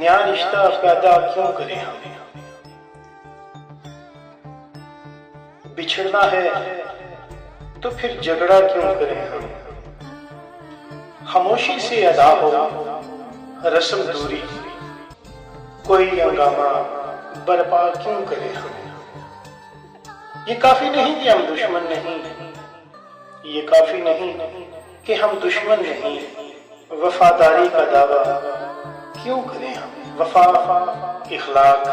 नया रिश्ता पैदा क्यों करें हम? बिछड़ना है तो फिर झगड़ा क्यों करें हम? खामोशी से अदा हो रस्म दूरी, कोई हंगामा बर्पा क्यों करें हम? ये काफी नहीं कि हम दुश्मन नहीं, ये काफी नहीं कि हम दुश्मन नहीं, वफादारी का दावा क्यों करें हम? वफा, इखलाक,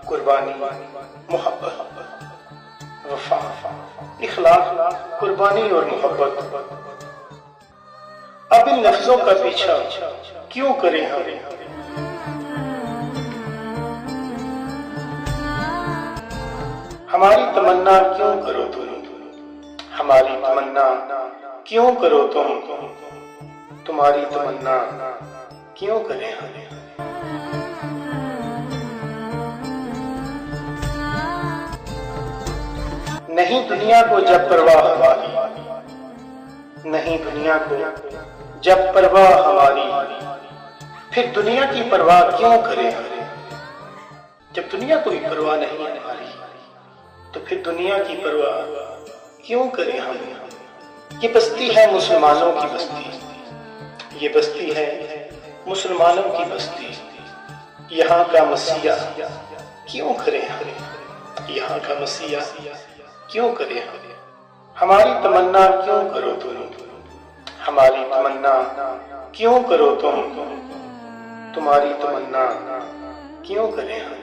कुर्बानी, मोहब्बत। वफा, इखलाक, कुर्बानी और मोहब्बत। अब इन लफ्जों का पीछा क्यों करें हम? हमारी तमन्ना क्यों करो तुम, हमारी तमन्ना क्यों करो तुम, तुम्हारी तमन्ना क्यों करें हम? नहीं दुनिया को जब परवाह हमारी, नहीं दुनिया को जब परवाह हमारी, फिर दुनिया की परवाह क्यों करें हम? जब दुनिया को भी परवाह नहीं है हमारी, तो फिर दुनिया की परवाह क्यों करें हम? ये बस्ती है मुसलमानों की बस्ती, ये बस्ती है मुसलमानों की बस्ती। यहाँ का मसीहा क्यों करें हम? यहाँ का मसीहा क्यों करें हम? हमारी तमन्ना क्यों करो तुम, हमारी तमन्ना क्यों करो तुम, तुम्हारी तमन्ना क्यों करें हम?